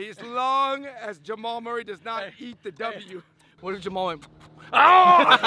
As long as Jamal Murray does not eat the W. What if Jamal went? Oh!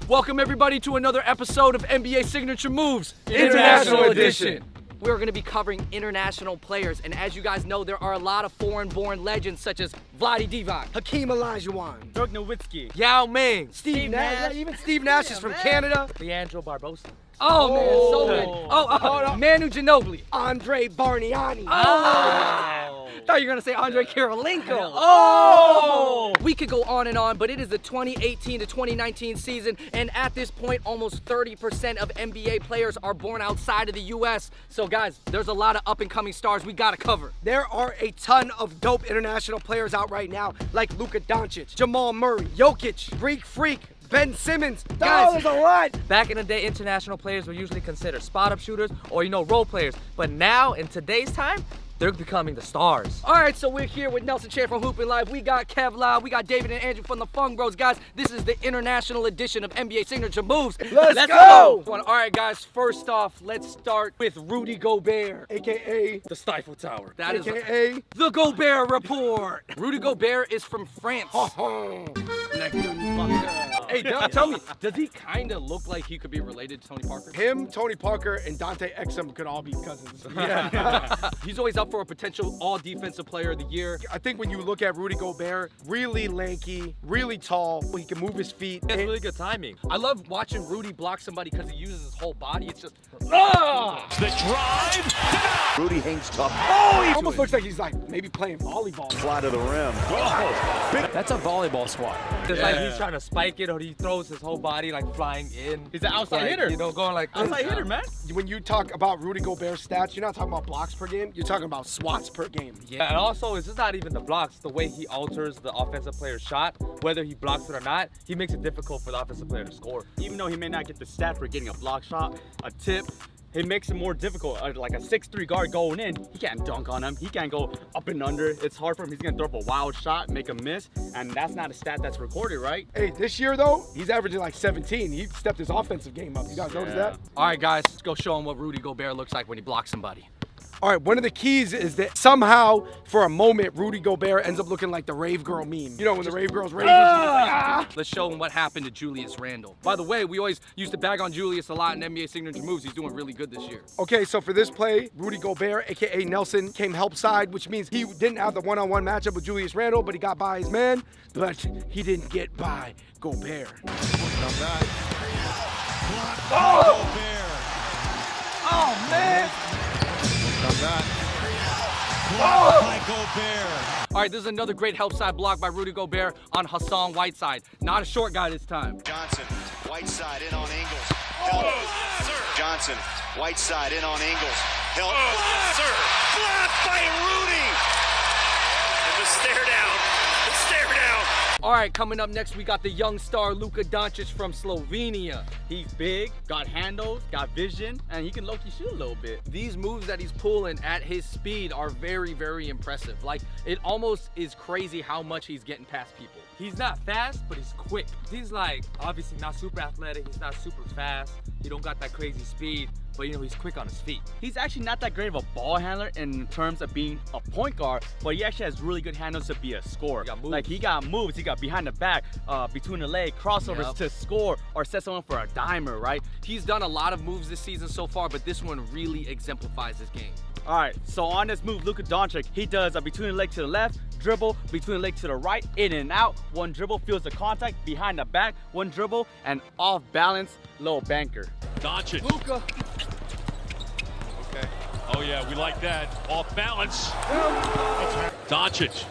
Welcome everybody to another episode of NBA Signature Moves International Edition. We're going to be covering international players, and as you guys know, there are a lot of foreign-born legends such as Vlade Divac, Hakeem Olajuwon, Dirk Nowitzki, Yao Ming, Steve Nash. Yeah, even Steve Nash is from Canada. Leandro Barbosa. Oh man, so many. Hold Manu Ginobili. Andre Bargnani. I thought you were going to say Andre Kirilenko. Oh! We could go on and on, but it is the 2018 to 2019 season, and at this point, almost 30% of NBA players are born outside of the U.S. So guys, there's a lot of up-and-coming stars we got to cover. There are a ton of dope international players out right now, like Luka Doncic, Jamal Murray, Jokic, Greek Freak, Ben Simmons. Guys, there's a lot. Back in the day, international players were usually considered spot-up shooters or, role players. But now, in today's time, they're becoming the stars. All right, so we're here with Nelson Chan from Hoopin' Live. We got Kev Live. We got David and Andrew from the Fung Bros. Guys, this is the international edition of NBA Signature Moves. Let's go. All right, guys, first off, let's start with Rudy Gobert, AKA the Stifle Tower. That is AKA the Gobert Report. Rudy Gobert is from France. Hey, tell me, does he kind of look like he could be related to Tony Parker? him, Tony Parker, and Dante Exum could all be cousins. He's always up for a potential all-defensive player of the year. I think when you look at Rudy Gobert, really lanky, really tall, he can move his feet. He has really good timing. I love watching Rudy block somebody because he uses his whole body. It's just, The drive. Rudy hangs tough. He almost looks like he's like maybe playing volleyball. Fly to the rim. That's a volleyball squat. It's like he's trying to spike it or he throws his whole body like flying in. He's an outside hitter. Going like Outside hitter, man. When you talk about Rudy Gobert's stats, you're not talking about blocks per game. You're talking about swats per game. Yeah, and also it's just not even the blocks, the way he alters the offensive player's shot, whether he blocks it or not, he makes it difficult for the offensive player to score. Even though he may not get the stat for getting a block shot, a tip, it makes it more difficult. Like a 6'3" guard going in, he can't dunk on him. He can't go up and under. It's hard for him. He's gonna throw up a wild shot, make a miss, and that's not a stat that's recorded, right? Hey, this year though, he's averaging like 17. He stepped his offensive game up. You guys notice that? all right, guys, let's go show him what Rudy Gobert looks like when he blocks somebody. All right, one of the keys is that somehow, for a moment, Rudy Gobert ends up looking like the rave girl meme. You know, when the rave girl's raving, she's like, ah! Let's show him what happened to Julius Randle. By the way, we always used to bag on Julius a lot in NBA Signature Moves. He's doing really good this year. Okay, so for this play, Rudy Gobert, AKA Nelson, came help side, which means he didn't have the one-on-one matchup with Julius Randle, but he got by his man, but he didn't get by Gobert. Oh man. All right, this is another great help side block by Rudy Gobert on Hassan Whiteside. Not a short guy this time. Johnson, Whiteside in on Ingles. Help. Johnson, Whiteside in on Ingles. Help. Blocked by Rudy. And the stare down. The stare down. All right, coming up next, we got the young star Luka Doncic from Slovenia. He's big, got handles, got vision, and he can low-key shoot a little bit. These moves that he's pulling at his speed are very, very impressive. Like, it almost is crazy how much he's getting past people. He's not fast, but he's quick. He's like, obviously not super athletic, he's not super fast, he don't got that crazy speed, but he's quick on his feet. He's actually not that great of a ball handler in terms of being a point guard, but he actually has really good handles to be a scorer. He got moves. Like he got moves, he got behind the back, between the leg, crossovers to score or set someone for a dimer, right? He's done a lot of moves this season so far, but this one really exemplifies his game. All right, so on this move, Luka Doncic, he does a between the leg to the left, dribble, between the leg to the right, in and out, one dribble, feels the contact, behind the back, one dribble, and off balance, little banker. Doncic. Luka. Okay. Oh yeah, we like that. Off balance. Doncic.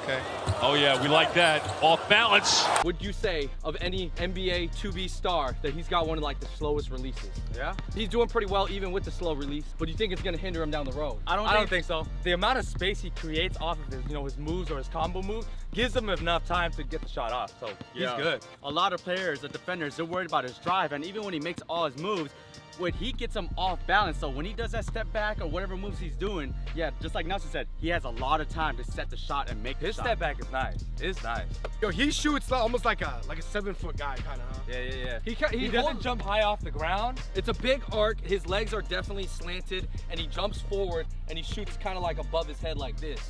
Okay. Oh yeah, we like that. Off balance. Would you say of any NBA 2B star that he's got one of like the slowest releases? Yeah? He's doing pretty well even with the slow release, but do you think it's gonna hinder him down the road? I don't think so. The amount of space he creates off of his, his moves or his combo moves gives him enough time to get the shot off. So he's good. A lot of players, the defenders, they're worried about his drive, and even when he makes all his moves, when he gets them off balance, so when he does that step back or whatever moves he's doing, yeah, just like Nelson said, he has a lot of time to set the shot and make His the step shot. back is nice. It's nice. Yo, he shoots almost like a 7-foot guy, kind of. Yeah. He He doesn't holds- jump high off the ground. It's a big arc. His legs are definitely slanted, and he jumps forward and he shoots kind of like above his head like this.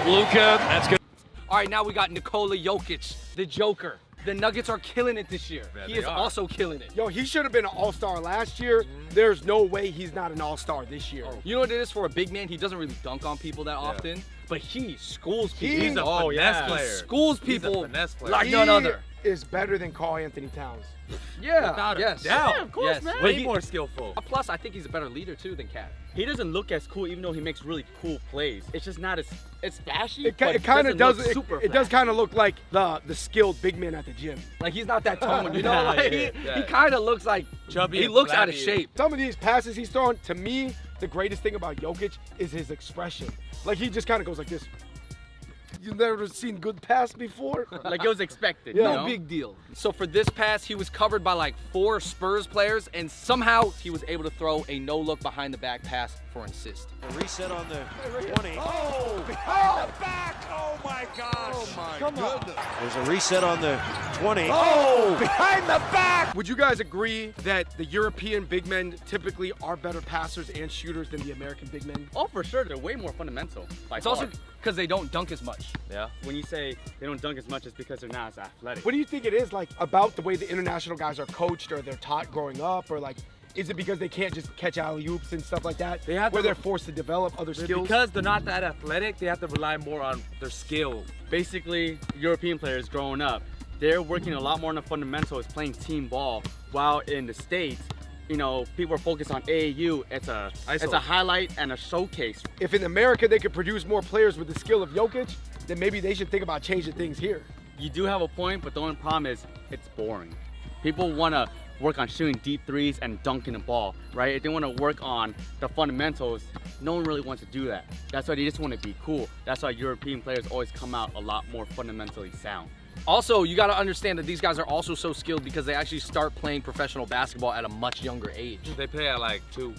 Luka, that's good. All right, now we got Nikola Jokic, the Joker. The Nuggets are killing it this year. Yeah, He they is are. also killing it. Yo, he should have been an all-star last year. There's no way he's not an all-star this year. You know what it is for a big man? He doesn't really dunk on people that often, but he schools people. He's a Oh, finesse yeah. player. schools He's a people finesse player. like He none other. is better than Karl Anthony Towns. Yeah, Without a yes. doubt. Yeah, of course, Yes. man. Way more skillful. Plus, I think he's a better leader too than Cat. He doesn't look as cool, even though he makes really cool plays. It's just not as, it's flashy, It but kind of doesn't does. look super It does flashy. kind of look like the skilled big man at the gym. Like he's not that toned, you know? Yeah, Like, yeah. he kind of looks like Chubby he and looks out of flabby. shape. Some of these passes he's throwing, to me, the greatest thing about Jokic is his expression. Like he just kind of goes like this. You've never seen good pass before? Like it was expected. Yeah. you No know? big deal. So for this pass, he was covered by like 4 Spurs players, and somehow he was able to throw a no-look behind the back pass for an assist. A reset on the 20. Oh, behind the back. Oh my gosh. Oh my goodness. There's a reset on the 20. Oh, behind the back. Would you guys agree that the European big men typically are better passers and shooters than the American big men? Oh, for sure. They're way more fundamental. By It's also far. because they don't dunk as much. Yeah. When you say they don't dunk as much, it's because they're not as athletic. What do you think it is like about the way the international guys are coached or they're taught growing up, or like is it because they can't just catch alley-oops and stuff like that? They have where to- they're forced to develop other skills? Because they're not that athletic, they have to rely more on their skill. Basically, European players growing up, they're working a lot more on the fundamentals, playing team ball, while in the States, you know, people are focused on AAU. It's a highlight and a showcase. If in America they could produce more players with the skill of Jokic, then maybe they should think about changing things here. You do have a point, but the only problem is it's boring. People want to work on shooting deep threes and dunking the ball, right? If they want to work on the fundamentals, no one really wants to do that. That's why they just want to be cool. That's why European players always come out a lot more fundamentally sound. Also, you got to understand that these guys are also so skilled because they actually start playing professional basketball at a much younger age. They play at like 2.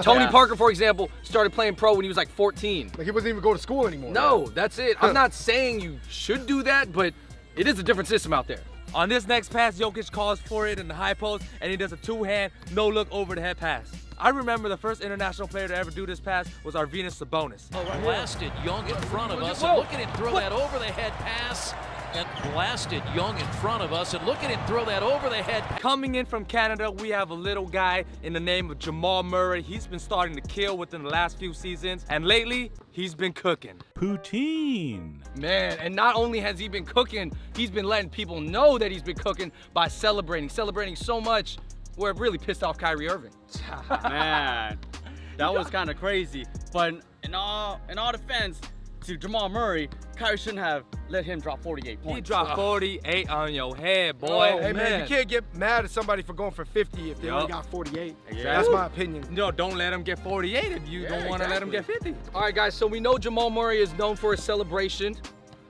Tony Yeah. Parker, for example, started playing pro when he was like 14. Like he wasn't even going to school anymore. No, that's it. I'm not saying you should do that, but it is a different system out there. On this next pass, Jokic calls for it in the high post, and he does a 2-hand, no-look over-the-head pass. I remember the first international player to ever do this pass was Arvydas Sabonis. Blasted Young in front of us, and look at him throw that over-the-head pass, and blasted Young in front of us, and look at him throw that over-the-head. Coming in from Canada, we have a little guy in the name of Jamal Murray. He's been starting to kill within the last few seasons, and lately, he's been cooking. Poutine. Man, and not only has he been cooking, he's been letting people know that he's been cooking by celebrating so much where it really pissed off Kyrie Irving. Man, that was kind of crazy. But in all defense to Jamal Murray, Kyrie shouldn't have let him drop 48 points. He dropped 48 on your head, boy. Oh, Hey man, man. you can't get mad at somebody for going for 50 if they only got 48. Exactly. That's my opinion. No, don't let him get 48 if you don't want to let him get 50. All right, guys, so we know Jamal Murray is known for his celebration.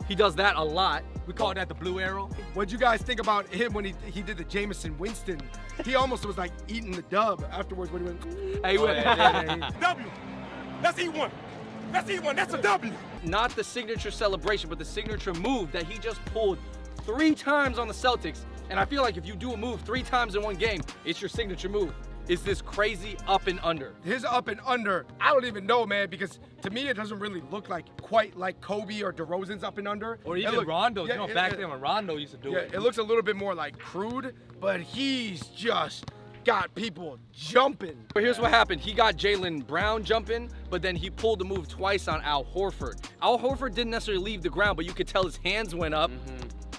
He does that a lot. We call that the blue arrow. What'd you guys think about him when he did the Jameson Winston? He almost was like eating the dub afterwards when he went. Hey, wait, W. That's E1. That's E1. That's a W. not the signature celebration, but the signature move that he just pulled 3 times on the Celtics. And I feel like if you do a move 3 times in one game, it's your signature move. It's this crazy up and under. His up and under, I don't even know, man, because to me it doesn't really look like quite like Kobe or DeRozan's up and under. Or It even look- Rondo. yeah, You know, it- back it- then when Rondo used to do Yeah, it. it looks a little bit more like crude, but he's just got people jumping. But here's what happened. He got Jaylen Brown jumping, but then he pulled the move twice on Al Horford. Al Horford didn't necessarily leave the ground, but you could tell his hands went up,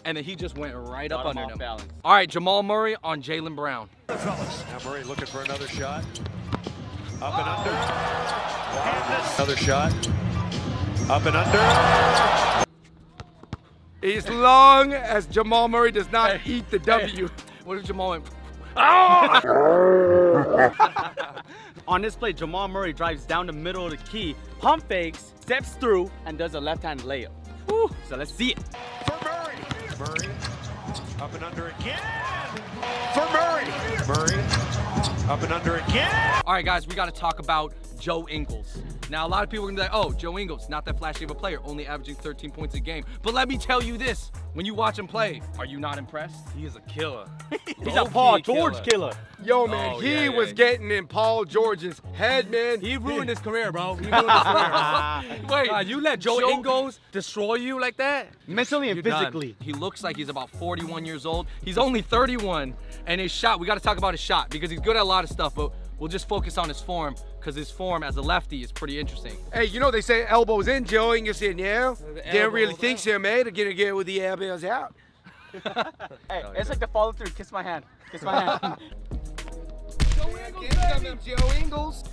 and then he just went right up Got him under off him. balance. All right, Jamal Murray on Jaylen Brown. Fellas. Now Murray looking for another shot. Up and under. Another shot. Up and under. As long as Jamal Murray does not eat the W. What if Jamal went? On this play, Jamal Murray drives down the middle of the key, pump fakes, steps through, and does a left-hand layup. Woo. So let's see it. For Murray. Murray. Up and under again. For Murray. Murray. Up and under again. All right, guys, we got to talk about Joe Ingles. Now, a lot of people are going to be like, oh, Joe Ingles, not that flashy of a player, only averaging 13 points a game. But let me tell you this, when you watch him play, are you not impressed? He is a killer. He's a Paul George killer. Yo, man, Oh, he yeah, was yeah. getting in Paul George's head, man. He ruined his career, bro. He ruined his career. Wait, God, you let Joe Ingles destroy you like that? Mentally and You're done. physically. He looks like he's about 41 years old. He's only 31, and his shot, we got to talk about his shot because he's good at a lot of stuff, but we'll just focus on his form because his form as a lefty is pretty interesting. Hey, you know they say elbows in, Joe Ingles in, yeah? Didn't really elbows think so, mate. They're gonna get with the elbows out. Hey, it's like the follow through. Kiss my hand. Kiss my hand. Joe Ingles.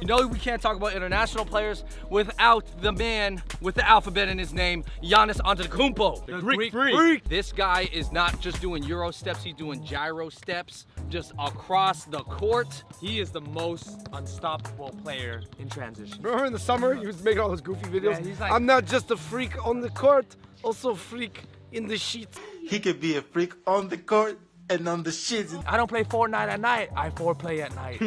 You know we can't talk about international players without the man with the alphabet in his name, Giannis Antetokounmpo. The Greek freak. This guy is not just doing Euro steps, he's doing gyro steps just across the court. He is the most unstoppable player in transition. Remember in the summer, he was making all those goofy videos? Yeah, he's like- I'm not just a freak on the court, also a freak in the sheets. He could be a freak on the court and on the shit. I don't play Fortnite at night. I foreplay at night.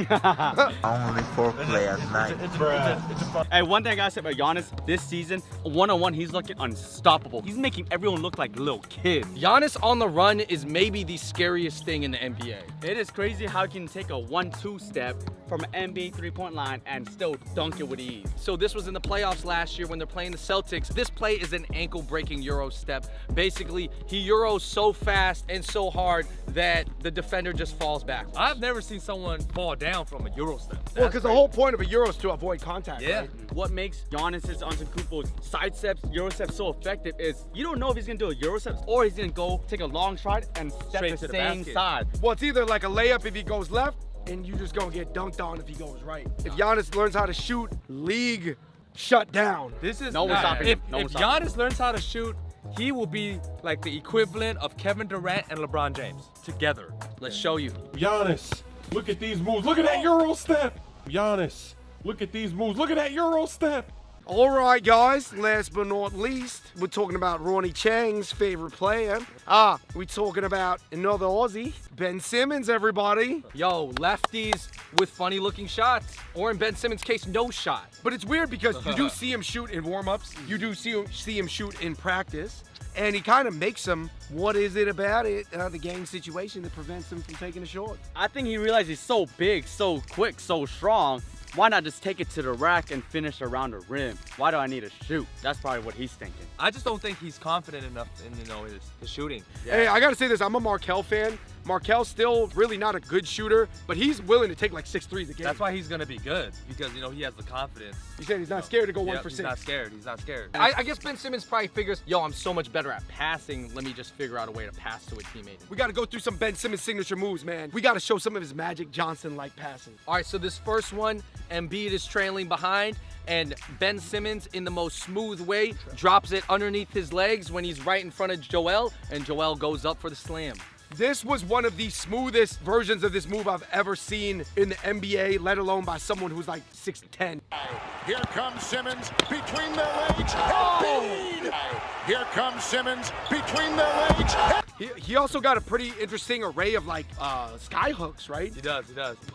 Only foreplay at night. Hey, one thing I gotta say about Giannis this season, one-on-one, he's looking unstoppable. He's making everyone look like little kids. Giannis on the run is maybe the scariest thing in the NBA. It is crazy how he can take a 1-2 step from an NBA three-point line and still dunk it with ease. So this was in the playoffs last year when they're playing the Celtics. This play is an ankle-breaking Euro step. Basically, he Euros so fast and so hard that the defender just falls back. I've never seen someone fall down from a Euro step. Well, because the whole point of a Euro is to avoid contact, Yeah. right? What makes Giannis Antetokounmpo's side steps, Euro steps so effective is you don't know if he's gonna do a Euro step or he's gonna go take a long shot and step Straight the to the same basket. side. Well, it's either like a layup if he goes left, and you just gonna get dunked on if he goes right. If Giannis learns how to shoot, league shut down. This is No one's stopping if, him. No if one's stopping Giannis learns how to shoot, he will be like the equivalent of Kevin Durant and LeBron James together. Let's show you. Giannis, look at these moves. Look at that Euro step. Giannis, look at these moves. Look at that Euro step. All right, guys, last but not least, we're talking about Ronnie Chang's favorite player. We're talking about another Aussie, Ben Simmons, everybody. Yo, lefties with funny looking shots, or in Ben Simmons' case, no shot. But it's weird because you do see him shoot in warm-ups, you do see him shoot in practice, and he kind of makes them, what is it about it, the game situation that prevents him from taking a shot? I think he realized he's so big, so quick, so strong. Why not just take it to the rack and finish around the rim? Why do I need to shoot? That's probably what he's thinking. I just don't think he's confident enough in his shooting. Hey, I gotta say this, I'm a Markelle fan. Markelle's still really not a good shooter, but he's willing to take like 6 threes a game. That's why he's gonna be good because he has the confidence. You said he's not scared to go 1 Yep, for he's 6. not scared. He's not scared. I guess Ben Simmons probably figures, yo, I'm so much better at passing. Let me just figure out a way to pass to a teammate. We gotta go through some Ben Simmons signature moves, man. We gotta show some of his Magic Johnson-like passing. All right, so this first one, Embiid is trailing behind, and Ben Simmons, in the most smooth way, drops it underneath his legs when he's right in front of Joel, and Joel goes up for the slam. This was one of the smoothest versions of this move I've ever seen in the NBA, let alone by someone who's like 6'10". Here comes Simmons between their legs. Embiid. Here comes Simmons between their legs. He also got a pretty interesting array of like sky hooks, right? He does.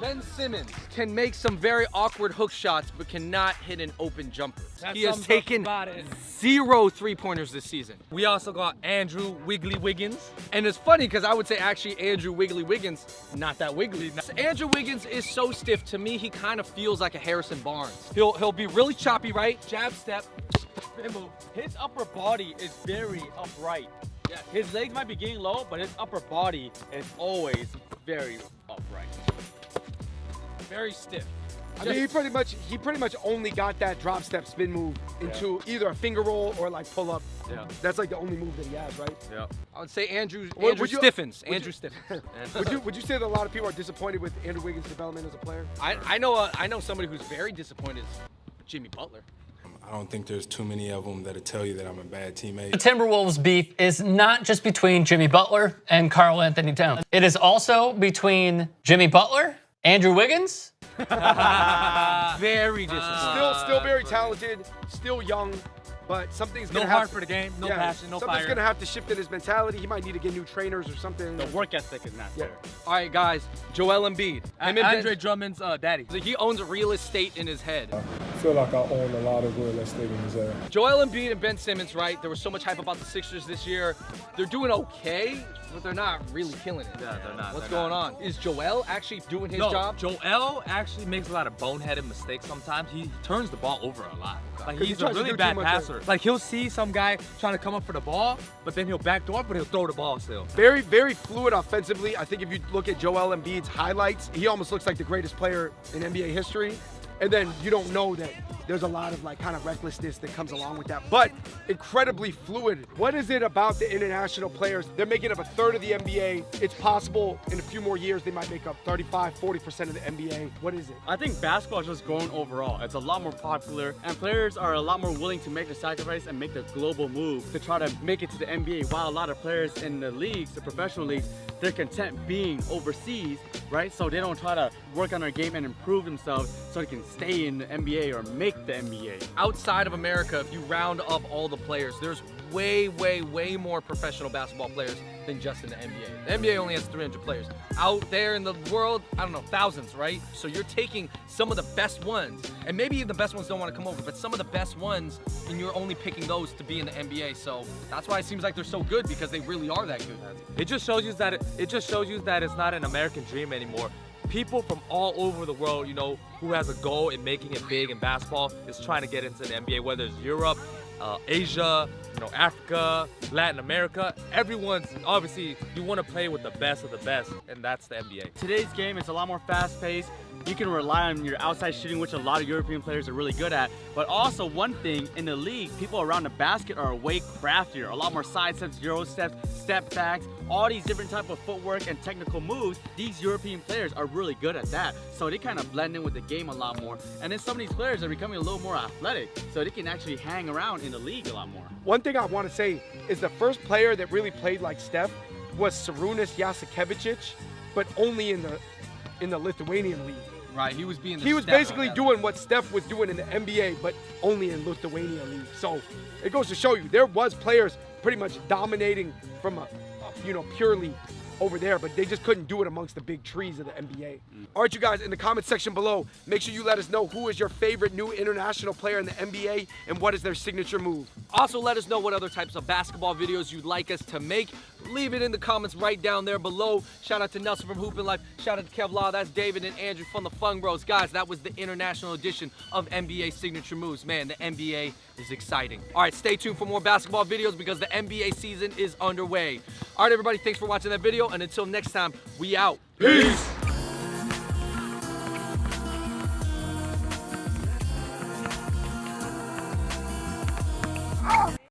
Ben Simmons can make some very awkward hook shots, but cannot hit an open jumper. That He has sums up taken about it. 0 3-pointers this season. We also got Andrew Wiggly Wiggins. And it's funny because I would say actually Andrew Wiggly Wiggins, not that wiggly. Andrew Wiggins is so stiff. To me, he kind of feels like a Harrison Barnes. He'll be really choppy, right? Jab step. His upper body is very upright. Yeah, his legs might be getting low, but his upper body is always very upright. Very stiff. I mean, he pretty much only got that drop step spin move into either a finger roll or like pull up. Yeah. That's like the only move that he has, right? Yeah. I would say Andrew Would you- stiffens. would Andrew you- stiffens. Would you say that a lot of people are disappointed with Andrew Wiggins' development as a player? I know somebody who's very disappointed is Jimmy Butler. I don't think there's too many of them that'll tell you that I'm a bad teammate. The Timberwolves beef is not just between Jimmy Butler and Karl Anthony Towns. It is also between Jimmy Butler, Andrew Wiggins, Very disappointing. Still very talented, still young, but something's No gonna heart have for the game, no passion, no something's fire. gonna have to shift in his mentality. He might need to get new trainers or something. The work ethic is not there. All right, guys. Joel Embiid. Him and Andre Drummond's daddy. He owns real estate in his head. I feel like I own a lot of real estate in his head. Joel Embiid and Ben Simmons, right? There was so much hype about the Sixers this year. They're doing okay, but they're not really killing it. Yeah, they're not. What's they're going not. on? Is Joel actually doing his No, job? Joel actually makes a lot of boneheaded mistakes sometimes. He turns the ball over a lot. Like 'Cause he he's a tries to really do bad too much passer. Like he'll see some guy trying to come up for the ball, but then he'll backdoor, but he'll throw the ball still. Very, very fluid offensively. I think if you look at Joel Embiid's highlights, he almost looks like the greatest player in NBA history. And then you don't know that there's a lot of like kind of recklessness that comes along with that, but incredibly fluid. What is it about the international players? They're making up a third of the NBA. It's possible in a few more years they might make up 35, 40% of the NBA. What is it? I think basketball is just growing overall. It's a lot more popular, and players are a lot more willing to make the sacrifice and make the global move to try to make it to the NBA. While a lot of players in the leagues, the professional leagues, they're content being overseas, right? So they don't try to work on their game and improve themselves so they can stay in the NBA or make the NBA. Outside of America, if you round up all the players, there's way, way, way more professional basketball players than just in the NBA. The NBA only has 300 players. Out there in the world, I don't know, thousands, right? So you're taking some of the best ones, and maybe even the best ones don't want to come over, but some of the best ones, and you're only picking those to be in the NBA. So that's why it seems like they're so good, because they really are that good. It just shows you that it's not an American dream anymore. People from all over the world, you know, who has a goal in making it big in basketball is trying to get into the NBA, whether it's Europe, Asia, you know, Africa, Latin America. Everyone's obviously, you want to play with the best of the best, and that's the NBA. Today's game is a lot more fast-paced. You can rely on your outside shooting, which a lot of European players are really good at. But also one thing, in the league, people around the basket are way craftier. A lot more side steps, euro steps, step backs, all these different type of footwork and technical moves. These European players are really good at that. So they kind of blend in with the game a lot more. And then some of these players are becoming a little more athletic, so they can actually hang around in the league a lot more. One thing I want to say is the first player that really played like Steph was Sarunas Jasikevičius, but only in the Lithuanian league. Right, he was being. He was basically doing what Steph was doing in the NBA, but only in Lithuania league. So it goes to show you there was players pretty much dominating from a purely over there, but they just couldn't do it amongst the big trees of the NBA. All right, you guys, in the comment section below, make sure you let us know who is your favorite new international player in the NBA and what is their signature move. Also, let us know what other types of basketball videos you'd like us to make. Leave it in the comments right down there below. Shout out to Nelson from Hoopin' Life. Shout out to Kevlar. That's David and Andrew from the Fun Bros. Guys, that was the international edition of NBA Signature Moves. Man, the NBA is exciting. All right, stay tuned for more basketball videos because the NBA season is underway. All right, everybody, thanks for watching that video. And until next time, we out. Peace.